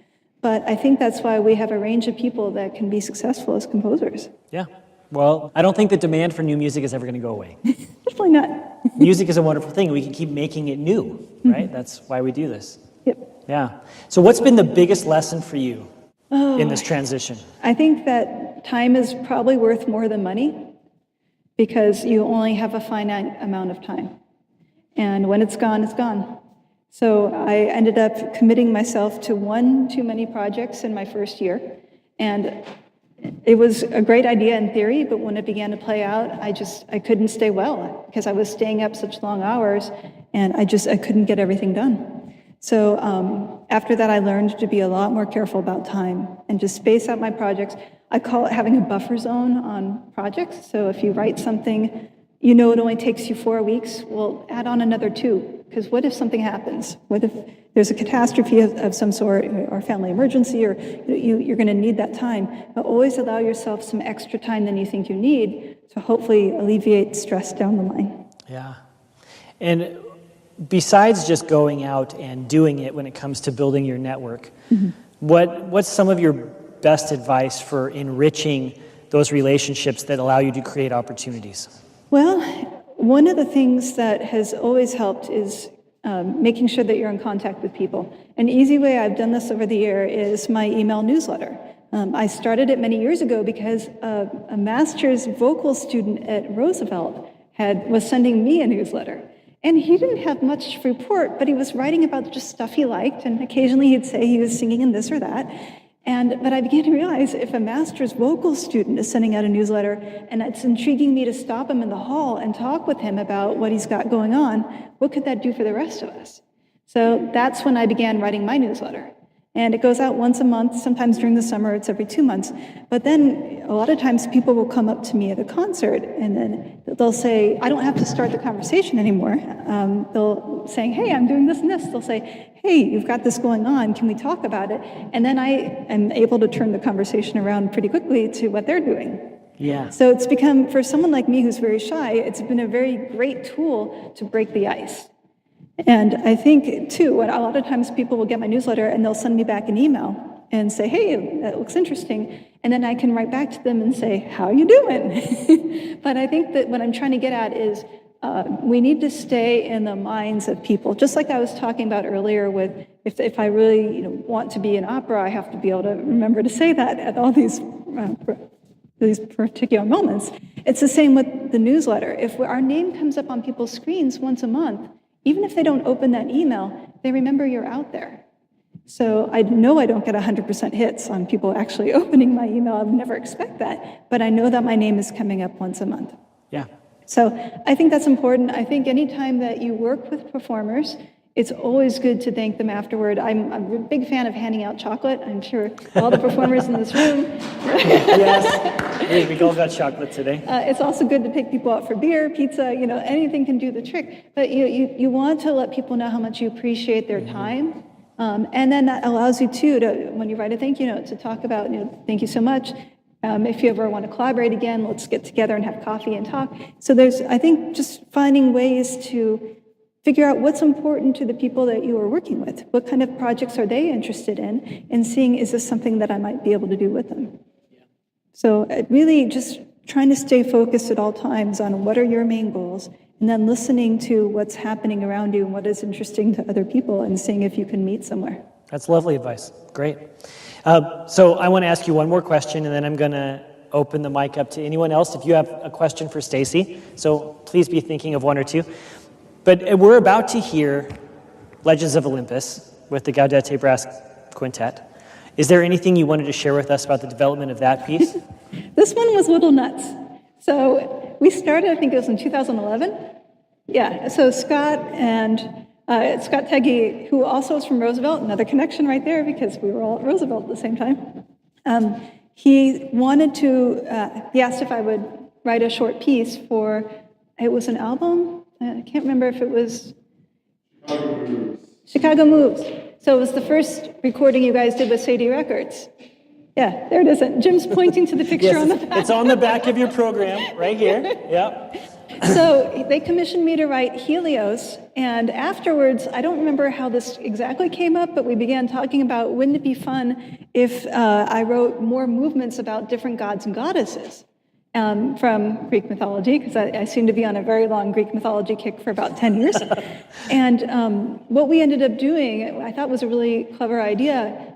But I think that's why we have a range of people that can be successful as composers. Yeah. Well, I don't think the demand for new music is ever going to go away. Definitely not. Music is a wonderful thing. We can keep making it new, right? That's why we do this. Yep. Yeah. So what's been the biggest lesson for you in this transition? I think that time is probably worth more than money because you only have a finite amount of time. And when it's gone, it's gone. So I ended up committing myself to one too many projects in my first year. And it was a great idea in theory, but when it began to play out, I couldn't stay well because I was staying up such long hours and I couldn't get everything done. So after that, I learned to be a lot more careful about time and just space out my projects. I call it having a buffer zone on projects. So if you write something, you know it only takes you 4 weeks, well, add on another 2, because what if something happens? What if there's a catastrophe of some sort, or family emergency, or you're going to need that time? But always allow yourself some extra time than you think you need to hopefully alleviate stress down the line. Yeah. And besides just going out and doing it when it comes to building your network, what's some of your best advice for enriching those relationships that allow you to create opportunities? Well, one of the things that has always helped is making sure that you're in contact with people. An easy way I've done this over the year is my email newsletter. I started it many years ago because a master's vocal student at Roosevelt was sending me a newsletter. And he didn't have much to report, but he was writing about just stuff he liked, and occasionally he'd say he was singing in this or that. But I began to realize if a master's vocal student is sending out a newsletter and it's intriguing me to stop him in the hall and talk with him about what he's got going on, what could that do for the rest of us? So that's when I began writing my newsletter. And it goes out once a month, sometimes during the summer, it's every 2 months. But then a lot of times people will come up to me at a concert and then they'll say, I don't have to start the conversation anymore. They'll say, hey, I'm doing this and this. They'll say, hey, you've got this going on, can we talk about it? And then I am able to turn the conversation around pretty quickly to what they're doing. Yeah. So it's become, for someone like me who's very shy, it's been a very great tool to break the ice. And I think, too, a lot of times people will get my newsletter and they'll send me back an email and say, hey, that looks interesting. And then I can write back to them and say, how you doing? But I think that what I'm trying to get at is we need to stay in the minds of people. Just like I was talking about earlier with if I really want to be in opera, I have to be able to remember to say that at all these particular moments. It's the same with the newsletter. If our name comes up on people's screens once a month, even if they don't open that email, they remember you're out there. So I know I don't get 100% hits on people actually opening my email. I would never expect that. But I know that my name is coming up once a month. Yeah. So I think that's important. I think anytime that you work with performers, it's always good to thank them afterward. I'm a big fan of handing out chocolate. I'm sure all the performers in this room. Yes, we all got chocolate today. It's also good to pick people out for beer, pizza, anything can do the trick. But you want to let people know how much you appreciate their time. And then that allows you too to, when you write a thank you note, to talk about, thank you so much. If you ever want to collaborate again, let's get together and have coffee and talk. So there's, I think, just finding ways to figure out what's important to the people that you are working with. What kind of projects are they interested in? And seeing, is this something that I might be able to do with them? So really just trying to stay focused at all times on what are your main goals, and then listening to what's happening around you and what is interesting to other people, and seeing if you can meet somewhere. That's lovely advice. Great. So I want to ask you one more question, and then I'm going to open the mic up to anyone else if you have a question for Stacy. So please be thinking of one or two. But we're about to hear Legends of Olympus with the Gaudete Brass Quintet. Is there anything you wanted to share with us about the development of that piece? This one was a little nuts. So we started, I think it was in 2011. Yeah, so Scott Teggy, who also is from Roosevelt, another connection right there because we were all at Roosevelt at the same time. he wanted to, he asked if I would write a short piece for, it was an album? I can't remember if it was Chicago Moves. So it was the first recording you guys did with Sadie Records. Yeah, there it is. Jim's pointing to the picture on the back. It's on the back of your program, right here. Yeah. So they commissioned me to write Helios, and afterwards, I don't remember how this exactly came up, but we began talking about, wouldn't it be fun if I wrote more movements about different gods and goddesses from Greek mythology, because I seem to be on a very long Greek mythology kick for about 10 years. And what we ended up doing, I thought was a really clever idea.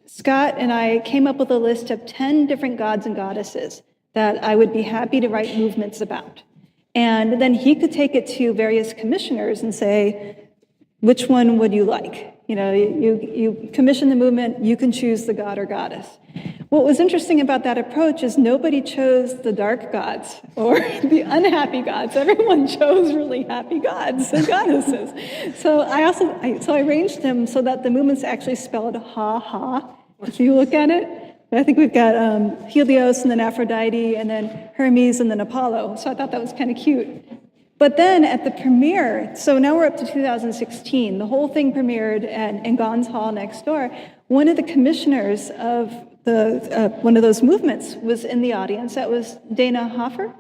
Scott and I came up with a list of 10 different gods and goddesses that I would be happy to write movements about. And then he could take it to various commissioners and say, which one would you like? You know, you commission the movement, you can choose the god or goddess. What was interesting about that approach is nobody chose the dark gods or the unhappy gods. Everyone chose really happy gods and goddesses. So I arranged them so that the movements actually spelled ha-ha. If you look at it, I think we've got Helios and then Aphrodite and then Hermes and then Apollo. So I thought that was kind of cute. But then at the premiere, so now we're up to 2016, the whole thing premiered in Gons Hall next door. One of the commissioners of one of those movements was in the audience. That was Dana Hoffer.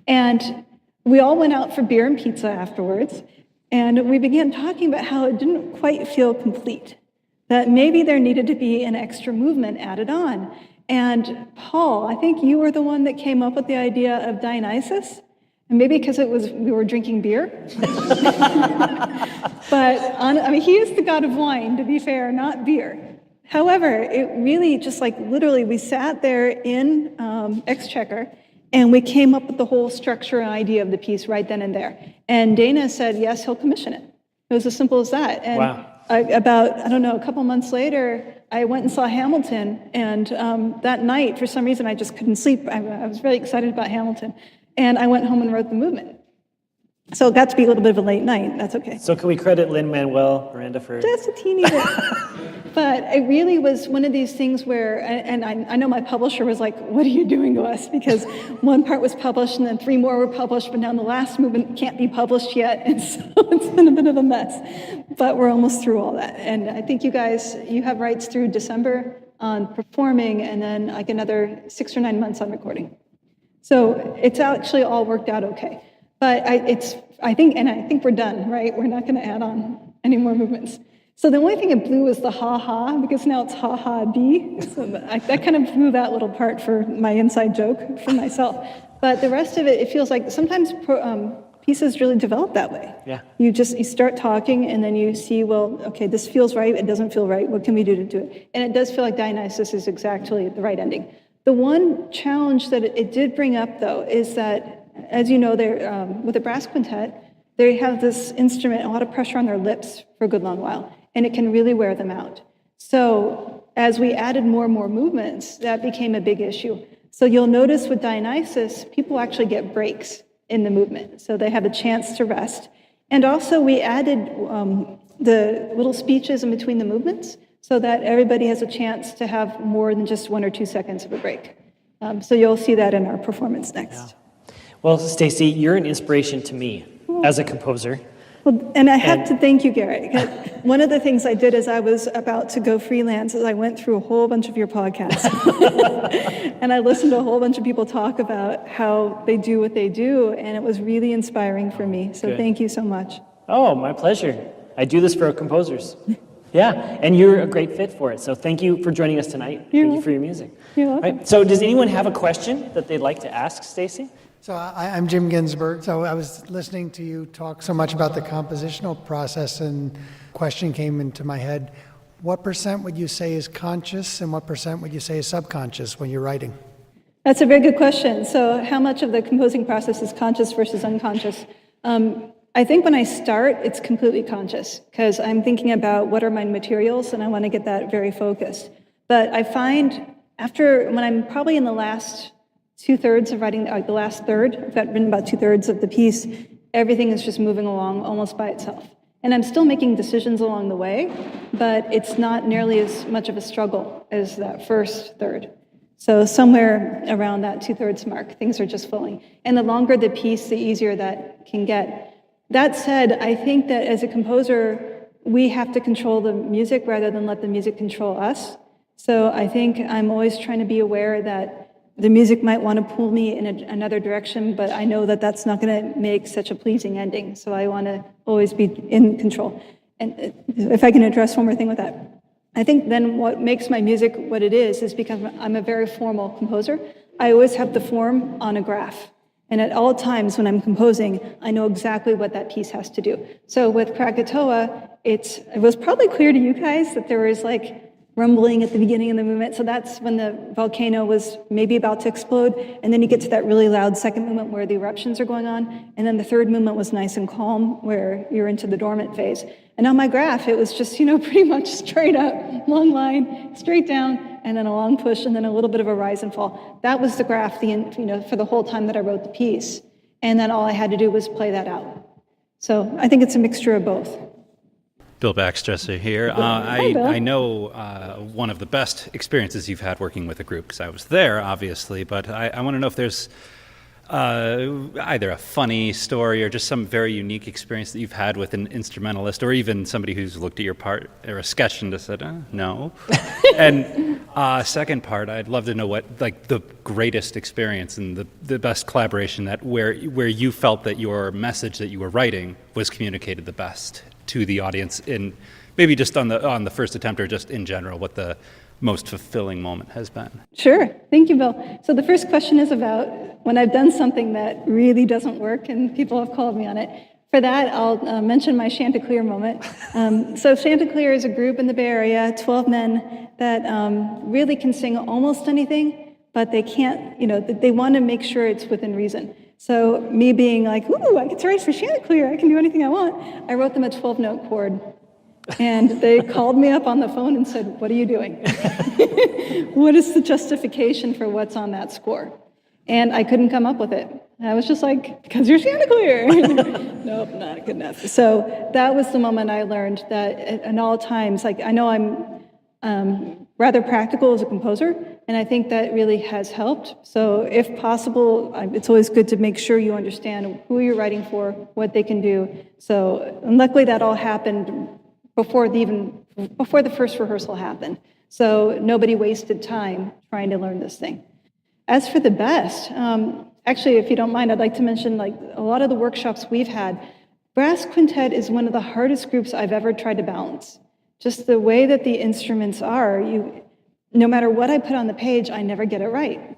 And we all went out for beer and pizza afterwards. And we began talking about how it didn't quite feel complete, that maybe there needed to be an extra movement added on. And Paul, I think you were the one that came up with the idea of Dionysus, and maybe because we were drinking beer. But he is the god of wine, to be fair, not beer. However, it really just literally we sat there in Exchequer and we came up with the whole structure and idea of the piece right then and there. And Dana said, yes, he'll commission it. It was as simple as that. And wow. A couple months later, I went and saw Hamilton, and that night, for some reason, I just couldn't sleep. I was very excited about Hamilton, and I went home and wrote the movement. So it got to be a little bit of a late night. That's okay. So can we credit Lin-Manuel Miranda for... Just a teeny bit. But it really was one of these things where, and I know my publisher was like, what are you doing to us? Because one part was published and then 3 more were published, but now the last movement can't be published yet. And so it's been a bit of a mess. But we're almost through all that. And I think you have rights through December on performing and then another 6 or 9 months on recording. So it's actually all worked out okay. But I think we're done, right? We're not going to add on any more movements. So the only thing it blew was the ha-ha, because now it's ha-ha-D. So that kind of blew that little part for my inside joke for myself. But the rest of it feels like sometimes pieces really develop that way. Yeah. You start talking, and then you see, well, okay, this feels right, it doesn't feel right, what can we do to do it? And it does feel like Dionysus is exactly the right ending. The one challenge that it did bring up, though, is that, as you know, with the brass quintet, they have this instrument, a lot of pressure on their lips for a good long while, and it can really wear them out. So as we added more and more movements, that became a big issue. So you'll notice with Dionysus, people actually get breaks in the movement, so they have a chance to rest. And also we added the little speeches in between the movements so that everybody has a chance to have more than just 1 or 2 seconds of a break. So you'll see that in our performance next. Yeah. Well, Stacy, you're an inspiration to me as a composer. Well, and I have to thank you, Garrett. One of the things I did as I was about to go freelance is I went through a whole bunch of your podcasts. And I listened to a whole bunch of people talk about how they do what they do, and it was really inspiring for me. So thank you so much. Oh, my pleasure. I do this for composers. Yeah, and you're a great fit for it. So thank you for joining us tonight. Thank you for your music. You're welcome. Right. So does anyone have a question that they'd like to ask Stacy? So I'm Jim Ginsberg. So I was listening to you talk so much about the compositional process, and a question came into my head. What % would you say is conscious, and what % would you say is subconscious when you're writing? That's a very good question. So how much of the composing process is conscious versus unconscious? I think when I start, it's completely conscious, because I'm thinking about what are my materials, and I want to get that very focused. But I find when I'm probably in the last 2/3 of writing, the last third, I've written about 2/3 of the piece, everything is just moving along almost by itself. And I'm still making decisions along the way, but it's not nearly as much of a struggle as that first third. So somewhere around that 2/3 mark, things are just flowing. And the longer the piece, the easier that can get. That said, I think that as a composer, we have to control the music rather than let the music control us. So I think I'm always trying to be aware that the music might want to pull me in another direction, but I know that that's not going to make such a pleasing ending. So I want to always be in control. And if I can address one more thing with that. I think then what makes my music what it is because I'm a very formal composer. I always have the form on a graph. And at all times when I'm composing, I know exactly what that piece has to do. So with Krakatoa, it was probably clear to you guys that there was like rumbling at the beginning of the movement. So that's when the volcano was maybe about to explode. And then you get to that really loud second movement where the eruptions are going on. And then the third movement was nice and calm where you're into the dormant phase. And on my graph, it was just, pretty much straight up, long line, straight down, and then a long push, and then a little bit of a rise and fall. That was the graph, for the whole time that I wrote the piece. And then all I had to do was play that out. So I think it's a mixture of both. Bill Baxter here. Hi, Bill. I know one of the best experiences you've had working with a group, because I was there, obviously, but I want to know if there's either a funny story or just some very unique experience that you've had with an instrumentalist, or even somebody who's looked at your part or a sketch and just said, no. And second part, I'd love to know what, like, the greatest experience and the best collaboration that where you felt that your message that you were writing was communicated the best to the audience, in maybe just on the first attempt or just in general, what the most fulfilling moment has been. Sure. Thank you, Bill. So the first question is about when I've done something that really doesn't work and people have called me on it. For that, I'll mention my Chanticleer moment. So Chanticleer is a group in the Bay Area, 12 men that really can sing almost anything, but they can't, they want to make sure it's within reason. So me being like, ooh, I get to write for Chanticleer, I can do anything I want. I wrote them a 12-note chord. And they called me up on the phone and said, what are you doing? What is the justification for what's on that score? And I couldn't come up with it. I was just like, because you're Chanticleer. Nope, not good enough. So that was the moment I learned that at all times, like I know I'm rather practical as a composer, and I think that really has helped. So if possible, it's always good to make sure you understand who you're writing for, what they can do. So, and luckily that all happened before the first rehearsal happened. So nobody wasted time trying to learn this thing. As for the best, actually, if you don't mind, I'd like to mention like a lot of the workshops we've had. Brass quintet is one of the hardest groups I've ever tried to balance. Just the way that the instruments are, no matter what I put on the page, I never get it right.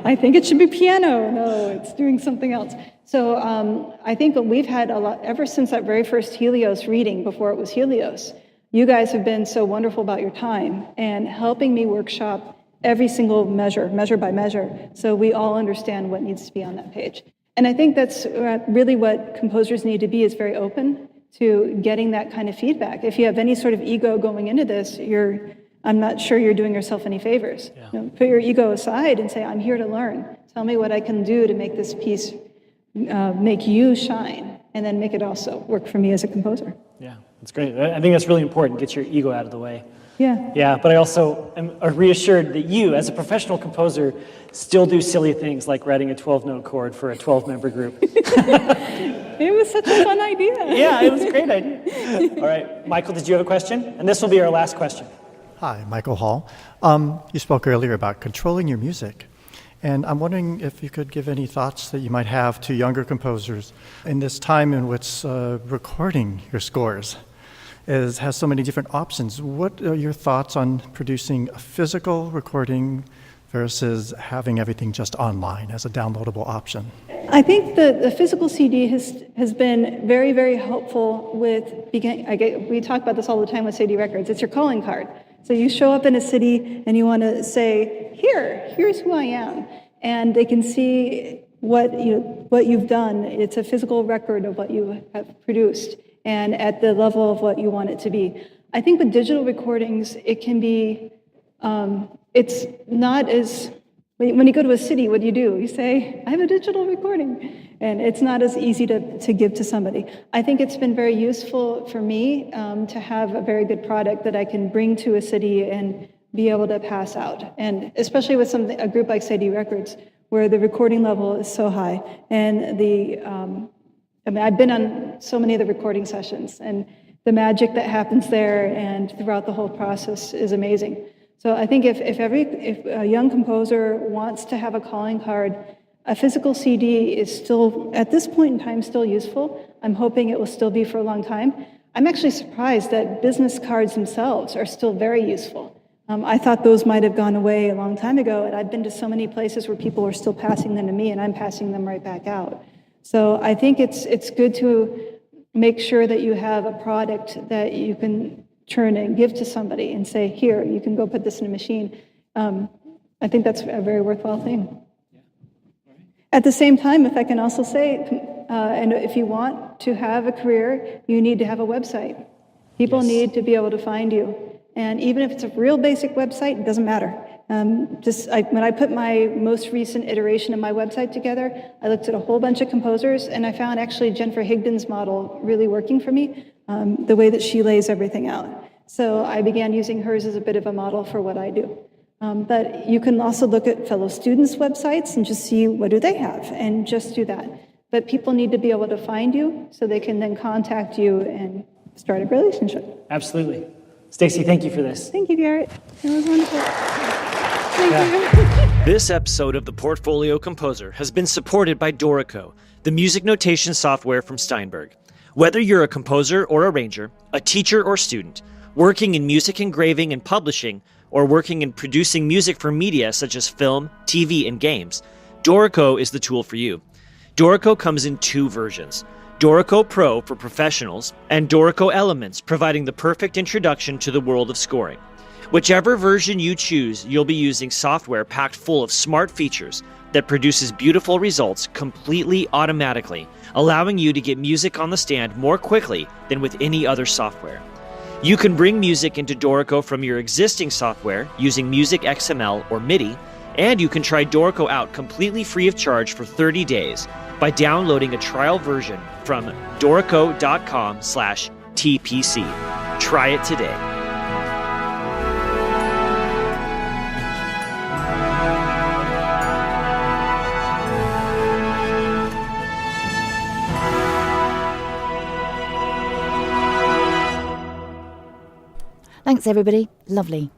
I think it should be piano. No, it's doing something else. So I think we've had a lot, ever since that very first Helios reading, before it was Helios, you guys have been so wonderful about your time and helping me workshop every single measure by measure, so we all understand what needs to be on that page. And I think that's really what composers need to be, is very open to getting that kind of feedback. If you have any sort of ego going into this, I'm not sure you're doing yourself any favors. Yeah. Put your ego aside and say, I'm here to learn. Tell me what I can do to make this piece make you shine, and then make it also work for me as a composer. Yeah, that's great. I think that's really important, get your ego out of the way. Yeah. Yeah, but I also am reassured that you, as a professional composer, still do silly things like writing a 12-note chord for a 12-member group. It was such a fun idea. Yeah, it was a great idea. All right, Michael, did you have a question? And this will be our last question. Hi, Michael Hall. You spoke earlier about controlling your music. And I'm wondering if you could give any thoughts that you might have to younger composers in this time in which recording your scores has so many different options. What are your thoughts on producing a physical recording versus having everything just online as a downloadable option? I think the physical CD has been very, very helpful with we talk about this all the time with CD Records. It's your calling card. So you show up in a city and you want to say, here's who I am. And they can see what you've done. It's a physical record of what you have produced and at the level of what you want it to be. I think with digital recordings, it can be, it's not as When you go to a city, what do? You say, I have a digital recording. And it's not as easy to give to somebody. I think it's been very useful for me to have a very good product that I can bring to a city and be able to pass out. And especially with a group like Sadie Records, where the recording level is so high. And I've been on so many of the recording sessions, and the magic that happens there and throughout the whole process is amazing. So I think if a young composer wants to have a calling card, a physical CD is still, at this point in time, still useful. I'm hoping it will still be for a long time. I'm actually surprised that business cards themselves are still very useful. I thought those might have gone away a long time ago, and I've been to so many places where people are still passing them to me, and I'm passing them right back out. So I think it's good to make sure that you have a product that you can turn and give to somebody and say, here, you can go put this in a machine. I think that's a very worthwhile thing. At the same time, if I can also say, and if you want to have a career, you need to have a website. People need to be able to find you. And even if it's a real basic website, it doesn't matter. When I put my most recent iteration of my website together, I looked at a whole bunch of composers, and I found actually Jennifer Higdon's model really working for me, the way that she lays everything out. So I began using hers as a bit of a model for what I do. But you can also look at fellow students' websites and just see what do they have, and just do that. But people need to be able to find you so they can then contact you and start a relationship. Absolutely. Stacy, thank you for this. Thank you, Garrett. It was wonderful. Thank you. This episode of The Portfolio Composer has been supported by Dorico, the music notation software from Steinberg. Whether you're a composer or arranger, a teacher or student, working in music engraving and publishing, or working in producing music for media such as film, TV, and games, Dorico is the tool for you. Dorico comes in two versions: Dorico Pro for professionals, and Dorico Elements, providing the perfect introduction to the world of scoring. Whichever version you choose, you'll be using software packed full of smart features that produces beautiful results completely automatically, allowing you to get music on the stand more quickly than with any other software. You can bring music into Dorico from your existing software using Music XML or MIDI, and you can try Dorico out completely free of charge for 30 days by downloading a trial version from dorico.com/TPC. Try it today. Thanks, everybody. Lovely.